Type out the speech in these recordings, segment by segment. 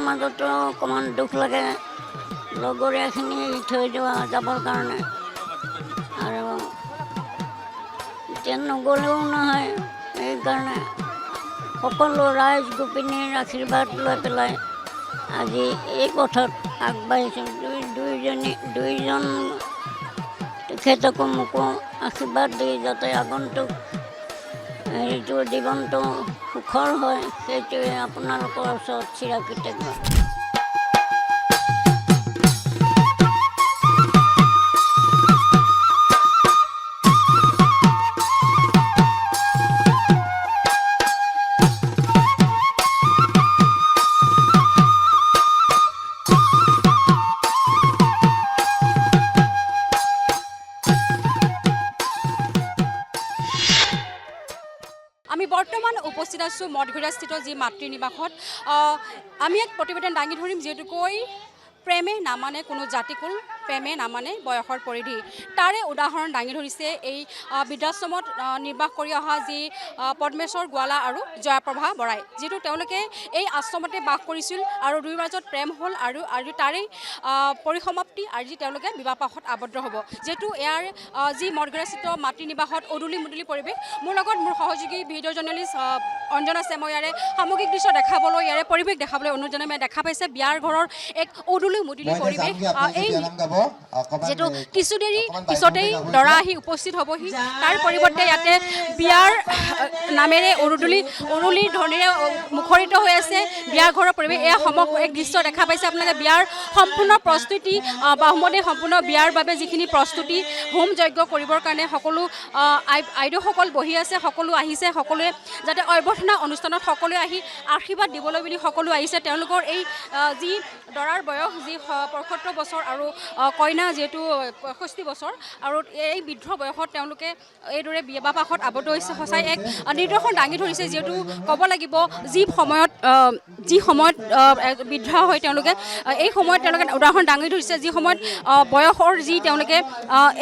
মাজতো অকণমান দুখ লাগে লগৰীয়াখিনি এৰি থৈ যাবৰ কাৰণে। আৰু এতিয়া নগ'লেও নহয়, সেইকাৰণে সকলো ৰাইজ গোপিনীৰ আশীৰ্বাদ লৈ পেলাই আজি এই পথত আগবাঢ়িছোঁ। দুইজন তেখেতকো মোকো আশীৰ্বাদ দি যাতে আগন্তুক হেৰিটো জীৱনটো সুখৰ হয়, সেইটোৱে আপোনালোকৰ ওচৰত চিৰকৃতজ্ঞ। আমি বৰ্তমান উপস্থিত আছোঁ মঠঘৰীয়াস্থিত যি মাতৃ নিবাসত। আমি এক প্ৰতিবেদন দাঙি ধৰিম যিহেতুকৈ প্ৰেমে নামানে কোনো জাতিকুল, প্ৰেমে নামানে বয়সৰ পৰিধি। তাৰে উদাহৰণ দাঙি ধৰিছে এই বৃদ্ধাশ্ৰমত নিৰ্বাস কৰি অহা যি পদ্মেশ্বৰ গোৱালা আৰু জয়াপ্ৰভা বৰাই, যিটো তেওঁলোকে এই আশ্ৰমতে বাস কৰিছিল আৰু দুয়োৰ মাজত প্ৰেম হ'ল আৰু তাৰেই পৰিসমাপ্তি আজি তেওঁলোকে বিবাহপাশত আবদ্ধ হ'ব। যিহেতু ইয়াৰ যি মঠঘৰীয়াস্থিত মাতৃ নিবাসত উদুলি মুদুলি পৰিৱেশ। মোৰ লগত মোৰ সহযোগী ভিডিঅ' জাৰ্নেলিষ্ট অঞ্জনা চেমই ইয়াৰে সামগ্ৰিক দৃশ্য দেখাবলৈ, ইয়াৰে পৰিৱেশ দেখাবলৈ অনুৰোধ জনাই দেখা পাইছে বিয়াৰ ঘৰৰ এক উদুলি মুদুলি পৰিৱেশ। এই যিহেতু কিছু দেৰি পিছতেই দৰা আহি উপস্থিত হ'বহি, তাৰ পৰিৱৰ্তে ইয়াতে বিয়াৰ নামেৰে উৰুলিৰ ধ্বনিৰে মুখৰিত হৈ আছে বিয়াৰ ঘৰৰ পৰিৱেশ। এয়া সমগ্ৰ এক দৃশ্য দেখা পাইছে আপোনালোকে বিয়াৰ সম্পূৰ্ণ প্ৰস্তুতি, বাহুমতে সম্পূৰ্ণ বিয়াৰ বাবে যিখিনি প্ৰস্তুতি, হোম যজ্ঞ কৰিবৰ কাৰণে সকলো আইদেউসকল বহি আছে, সকলো আহিছে, সকলোৱে যাতে অভ্যৰ্থনা অনুষ্ঠানত সকলোৱে আহি আশীৰ্বাদ দিবলৈ বুলি সকলো আহিছে। তেওঁলোকৰ এই যি দৰাৰ বয়স যি ৭৫ বছৰ আৰু কইনা যিহেতু ৬৫ বছৰ, আৰু এই বৃদ্ধ বয়সত তেওঁলোকে এইদৰে বিবাহপাশত আবদ্ধ হৈছে। সঁচাই এক নিদৰ্শন দাঙি ধৰিছে। যিহেতু ক'ব লাগিব যি সময়ত বৃদ্ধ হয় তেওঁলোকে, এই সময়ত তেওঁলোকে উদাহৰণ দাঙি ধৰিছে যি সময়ত বয়সৰ যি তেওঁলোকে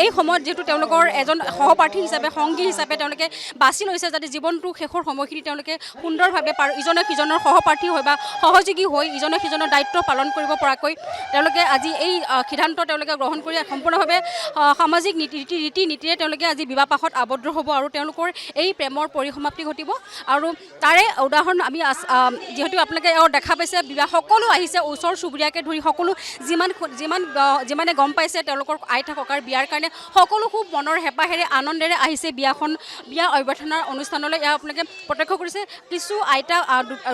এই সময়ত যিহেতু তেওঁলোকৰ এজন সহপাঠী হিচাপে, সংগী হিচাপে তেওঁলোকে বাছি লৈছে, যাতে জীৱনটো শেষৰ সময়খিনি তেওঁলোকে সুন্দৰভাৱে ইজনে সিজনৰ সহপাঠী হৈ বা সহযোগী হৈ ইজনে সিজনৰ দায়িত্ব পালন কৰিব পৰাকৈ তেওঁলোকে আজি এই সিদ্ধান্ত তেওঁলোকে গ্ৰহণ কৰি সম্পূৰ্ণভাৱে সামাজিক ৰীতি নীতিৰে তেওঁলোকে আজি বিবাহপাশত আবদ্ধ হ'ব আৰু তেওঁলোকৰ এই প্ৰেমৰ পৰিসমাপ্তি ঘটিব। আৰু তাৰে উদাহৰণ আমি যিহেতু আপোনালোকে দেখা পাইছে, বিবাহ সকলো আহিছে, ওচৰ চুবুৰীয়াকে ধৰি সকলো যিমানে গম পাইছে তেওঁলোকৰ আইতা ককাৰ বিয়াৰ কাৰণে সকলো খুব মনৰ হেঁপাহেৰে আনন্দেৰে আহিছে বিয়া অভ্যৰ্থনাৰ অনুষ্ঠানলৈ। এয়া আপোনালোকে প্ৰত্যক্ষ কৰিছে। কিছু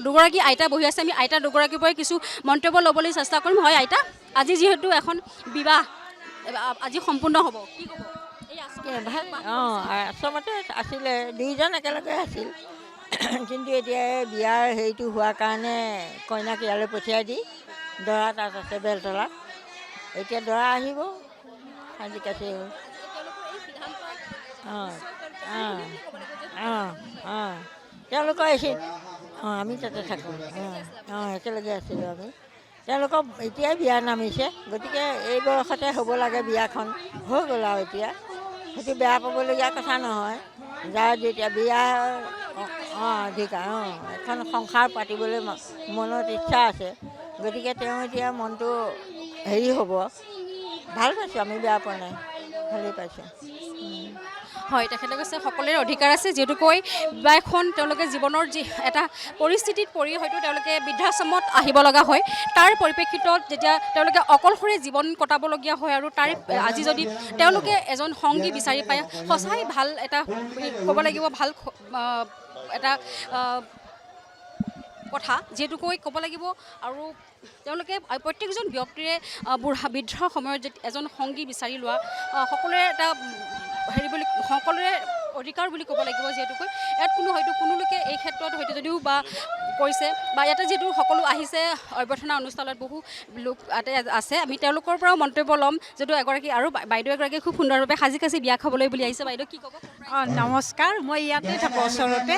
দুগৰাকী আইতা বহি আছে, আমি আইতা দুগৰাকীৰ পৰাই কিছু মন্তব্য ল'বলৈ চেষ্টা কৰিম। হয় আইতা, আজি যিহেতু এখন বিবাহ আজি সম্পূৰ্ণ হ'ব, কি ক'ব? ভাল, আশ্ৰমতে আছিলে, দুইজন একেলগে আছিল, কিন্তু এতিয়া বিয়াৰ হেৰিটো হোৱাৰ কাৰণে কইনাক ইয়ালৈ পঠিয়াই দি দৰা তাত আছে বেলতলাত। এতিয়া দৰা আহিব আজি কাছে। তেওঁলোকৰ আমি তাতে থাকোঁ, একেলগে আছিলোঁ আমি। তেওঁলোকক এতিয়াই বিয়া নামিছে, গতিকে এই বয়সতে হ'ব লাগে বিয়াখন, হৈ গ'ল আৰু এতিয়া সেইটো বেয়া পাবলগীয়া কথা নহয়। যাৰ যেতিয়া বিয়া অধিকাৰ এখন সংসাৰ পাতিবলৈ মনত ইচ্ছা আছে, গতিকে তেওঁ এতিয়া মনটো হেৰি হ'ব। ভাল পাইছোঁ, আমি বেয়া পোৱা নাই, ভালেই পাইছোঁ। হয়, তেখেতে কৈছে সকলোৰে অধিকাৰ আছে, যিহেতুকৈ বিবাহখন তেওঁলোকে জীৱনৰ যি এটা পৰিস্থিতিত পৰি হয়তো তেওঁলোকে বৃদ্ধাশ্ৰমত আহিব লগা হয়। তাৰ পৰিপ্ৰেক্ষিতত যেতিয়া তেওঁলোকে অকলশৰে জীৱন কটাবলগীয়া হয় আৰু তাৰ আজি যদি তেওঁলোকে এজন সংগী বিচাৰি পায়, সঁচাই ভাল এটা ক'ব লাগিব, ভাল এটা কথা যিহেতুকৈ ক'ব লাগিব। আৰু তেওঁলোকে প্ৰত্যেকজন ব্যক্তিৰে বৃদ্ধ সময়ত যে এজন সংগী বিচাৰি লোৱা সকলোৰে এটা হেৰি বুলি, সকলোৰে অধিকাৰ বুলি ক'ব লাগিব। যিহেতুকৈ ইয়াত হয়তো কোনো লোকে এই ক্ষেত্ৰত হয়তো যদিও বা কৰিছে বা ইয়াতে যিহেতু সকলো আহিছে অভ্যৰ্থনা অনুষ্ঠানত বহু লোক ইয়াতে আছে, আমি তেওঁলোকৰ পৰাও মন্তব্য ল'ম। যদিও এগৰাকী আৰু বাইদেউ এগৰাকী খুব সুন্দৰভাৱে সাজি কাচি বিয়া খাবলৈ বুলি আহিছে। বাইদেউ কি ক'ব? নমস্কাৰ, মই ইয়াতে থাকোঁ ওচৰতে,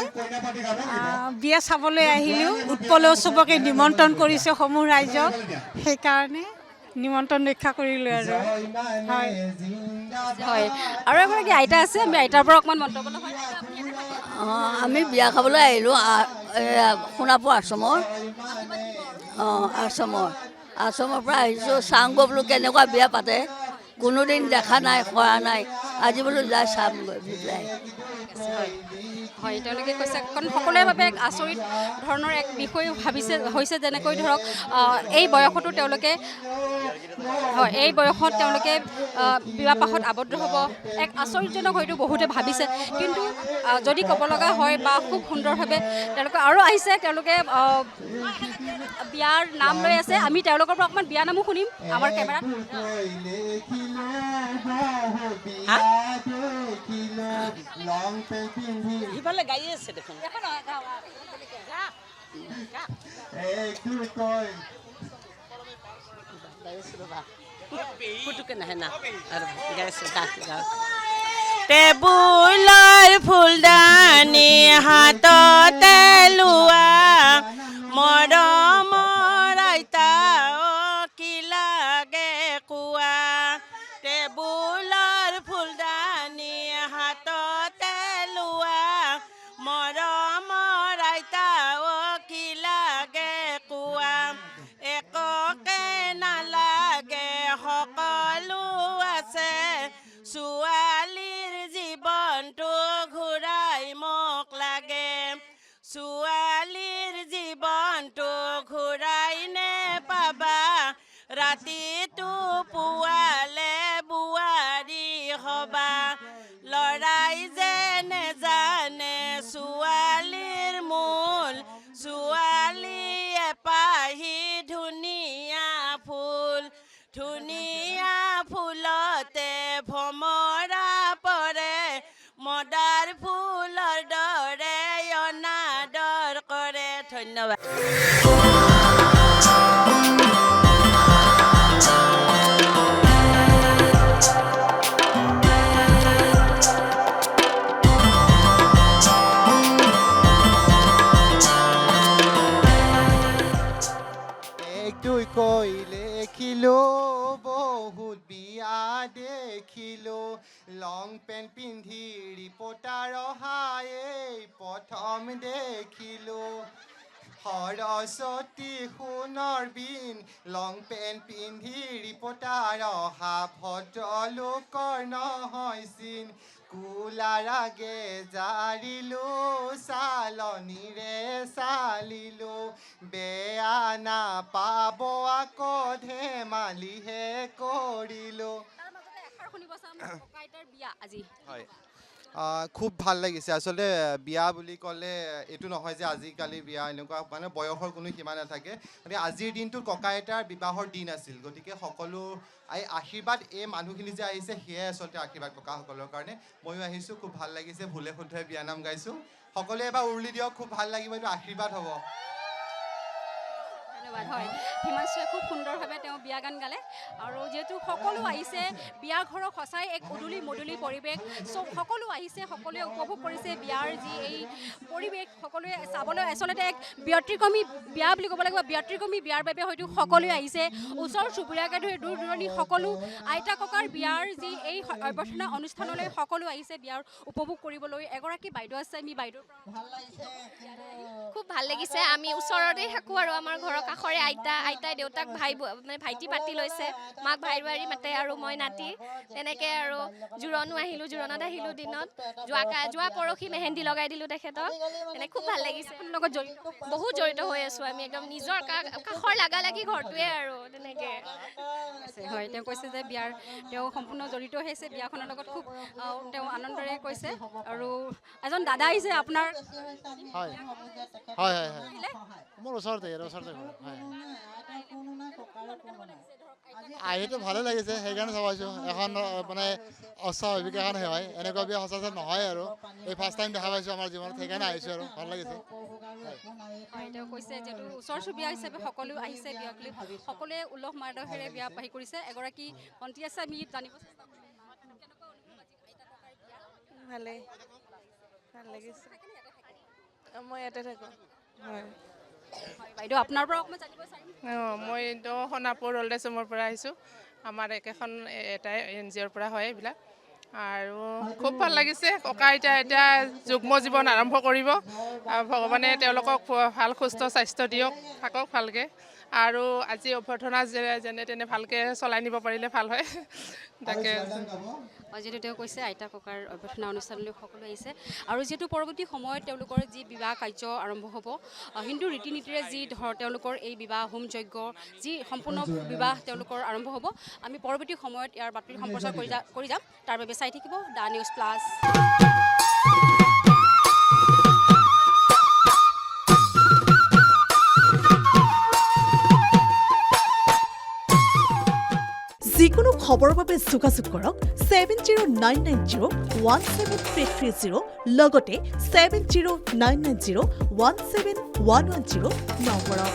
বিয়া চাবলৈ আহিলোঁ। উৎপল উৎসৱকে নিমন্ত্ৰণ কৰিছে সমূহ ৰাইজক, সেইকাৰণে নিমন্ত্ৰণ ৰক্ষা কৰিলোঁ। আৰু হয় হয়, আৰু এগৰাকী আইতা আছে, আমি আইতাৰ পৰা অকণমান মন্তব্য ল'ম। আমি বিয়া খাবলৈ আহিলোঁ সোণাপুৰ আশ্ৰমৰ। অঁ আশ্ৰমৰ পৰা আহিছোঁ চাওঁগৈ বোলো কেনেকুৱা বিয়া পাতে কোনোদিন দেখা নাই কৰা নাই আজি বোলো যাই চামগৈ পেলাই হয় তেওঁলোকে কৈছে কাৰণ সকলোৰে বাবে এক আচৰিত ধৰণৰ এক বিষয় হৈছে যেনেকৈ ধৰক এই বয়সতো তেওঁলোকে হয় এই বয়সত তেওঁলোকে বিবাহপাশত আবদ্ধ হ'ব এক আচৰিতজনক হয়তো বহুতে ভাবিছে কিন্তু যদি ক'ব লগা হয় বা খুব সুন্দৰভাৱে তেওঁলোকে আৰু আহিছে তেওঁলোকে বিয়াৰ নাম লৈ আছে আমি তেওঁলোকৰ পৰা অকণমান বিয়া নামো শুনিম আমাৰ কেমেৰাত সিফালে গাড়ী আছে দেখোন টেবুলৰ ফুলদানি হাততে লোৱা মৰমৰ আইতা কি লাগে কোৱা টেবুলৰ ফুলদানি হাততে লোৱা মৰমৰ আইতা কি লাগে কোৱা এককে নালাগে সকলো আছে ছোৱালীৰ জীৱনটো ঘূৰাই মোক লাগে ছোৱালীৰ জীৱনটো ঘূৰাই নেপাবা ৰাতিটো পুৱালে বোৱাৰী হবা ল'ৰাই যে নেজানে ছোৱালীৰ মূল ছোৱালী এপাহি ধুনীয়া ফুলতে ভমৰা পৰে মদাৰ ফুলৰ দৰে অনাদৰ কৰে ধন্যবাদ কৈ লেখিলো বহুত বিয়া দেখিলো লং পেণ্ট পিন্ধি ৰিপৰ্টাৰ অহাই প্ৰথম দেখিলো সৰস্বতী সোণৰ বিন লং পেণ্ট পিন্ধি ৰিপৰ্টাৰ অহা ভদ্ৰলোকৰ নহয় চিন কুলাৰ আগে জাৰিলো চালনীৰে চালিলো বেয়া নাপাব আকৌ ধেমালিহে কৰিলো হয় খুব ভাল লাগিছে আচলতে বিয়া বুলি ক'লে এইটো নহয় যে আজিকালি বিয়া এনেকুৱা মানে বয়সৰ কোনো সীমা নাথাকে গতিকে আজিৰ দিনটোত ককা আইতাৰ বিবাহৰ দিন আছিল গতিকে সকলো এই আশীৰ্বাদ এই মানুহখিনি যে আহিছে সেয়াই আচলতে আশীৰ্বাদ ককাসকলৰ কাৰণে ময়ো আহিছোঁ খুব ভাল লাগিছে ভুলে শুদ্ধই বিয়ানাম গাইছোঁ সকলোৱে এবাৰ উৰুলি দিয়ক খুব ভাল লাগিব এইটো আশীৰ্বাদ হ'ব ধন্যবাদ হয় হিমাংশুৱে খুব সুন্দৰভাৱে তেওঁ বিয়া গান গালে আৰু যিহেতু সকলো আহিছে বিয়া ঘৰৰ সঁচাই এক উদুলি মদুলি পৰিৱেশ সকলো আহিছে সকলোৱে উপভোগ কৰিছে বিয়াৰ যি এই পৰিৱেশ সকলোৱে চাবলৈ আচলতে এক ব্যতিক্ৰমী বিয়া বুলি ক'ব লাগিব ব্যতিক্ৰমী বিয়াৰ বাবে হয়তো সকলোৱে আহিছে ওচৰ চুবুৰীয়াকে ধৰি দূৰ দূৰণি সকলো আইতা ককাৰ বিয়াৰ যি এই অভ্যৰ্থনা অনুষ্ঠানলৈ সকলো আহিছে বিয়াৰ উপভোগ কৰিবলৈ এগৰাকী বাইদেউ আছে আমি বাইদেউৰ খুব ভাল লাগিছে আমি ওচৰতে থাকোঁ আৰু আমাৰ ঘৰৰ কাষৰে আইতাই দেউতাক ভাইটি পাতি লৈছে মাক ভাই মাতে আৰু মই নাতি তেনেকৈ আৰু জোৰণত আহিলোঁ দিনত যোৱা পৰহি মেহেন্দি লগাই দিলোঁ তেখেতক এনে খুব ভাল লাগিছে লগত বহুত জড়িত হৈ আছোঁ আমি একদম নিজৰ কাষৰ লাগালাগি ঘৰটোৱে আৰু তেনেকৈ হয় তেওঁ কৈছে যে বিয়াৰ তেওঁ সম্পূৰ্ণ জড়িত হৈছে বিয়াখনৰ লগত খুব তেওঁ আনন্দৰে কৈছে আৰু এজন দাদা আহিছে আপোনাৰ হয় হয় হয় হয় মোৰ ওচৰতে আহিতো ভালে লাগিছে সেইকাৰণে চাবাইছোঁ এখন মানে অস্বাভাৱিক এখন হয় এনেকুৱা বিয়া সচৰাচৰ নহয় আৰু এই ফাৰ্ষ্ট টাইম দেখা পাইছোঁ আমাৰ জীৱনত সেইকাৰণে আহিছোঁ আৰু ভাল লাগিছে তেওঁ কৈছে যিহেতু ওচৰ চুবুৰীয়া হিচাপে সকলো আহিছে বিয়াক লৈ সকলোৱে উলহ মালহেৰে বিয়া পাহি কৰিছে এগৰাকী ভণ্টি আছে আমি জানিব চেষ্টা কৰিম ভালে ভাল লাগিছে মই ইয়াতে থাকোঁ হয় বাইদেউ আপোনাৰ পৰা অকণমান জানিব বিচাৰিম মইতো সোণাপুৰ অল্ড এজ হোমৰ পৰা আহিছোঁ আমাৰ একেখন এটাই NGOৰ পৰা হয় এইবিলাক আৰু খুব ভাল লাগিছে ককা আইতা এতিয়া যুগ্ম জীৱন আৰম্ভ কৰিব ভগৱানে তেওঁলোকক ভাল সুস্থ স্বাস্থ্য দিয়ক থাকক ভালকৈ আৰু আজি অভ্যৰ্থনা যেনে তেনে ভালকৈ চলাই নিব পাৰিলে ভাল হয় তাকে যিহেতু তেওঁ কৈছে আইতা ককাৰ অভ্যৰ্থনা অনুষ্ঠানলৈ সকলো আহিছে আৰু যিহেতু পৰৱৰ্তী সময়ত তেওঁলোকৰ যি বিবাহ কাৰ্য আৰম্ভ হ'ব হিন্দু ৰীতি নীতিৰে যি তেওঁলোকৰ এই বিবাহ হোম যজ্ঞ যি সম্পূৰ্ণ বিবাহ তেওঁলোকৰ আৰম্ভ হ'ব আমি পৰৱৰ্তী সময়ত ইয়াৰ বাতৰি সম্প্ৰচাৰ কৰি যাম তাৰ বাবে চাই থাকিব দা নিউজ প্লাছ যিকোনো খবৰৰ বাবে যোগাযোগ কৰক 7099017330 লগতে 7099017110 নম্বৰত।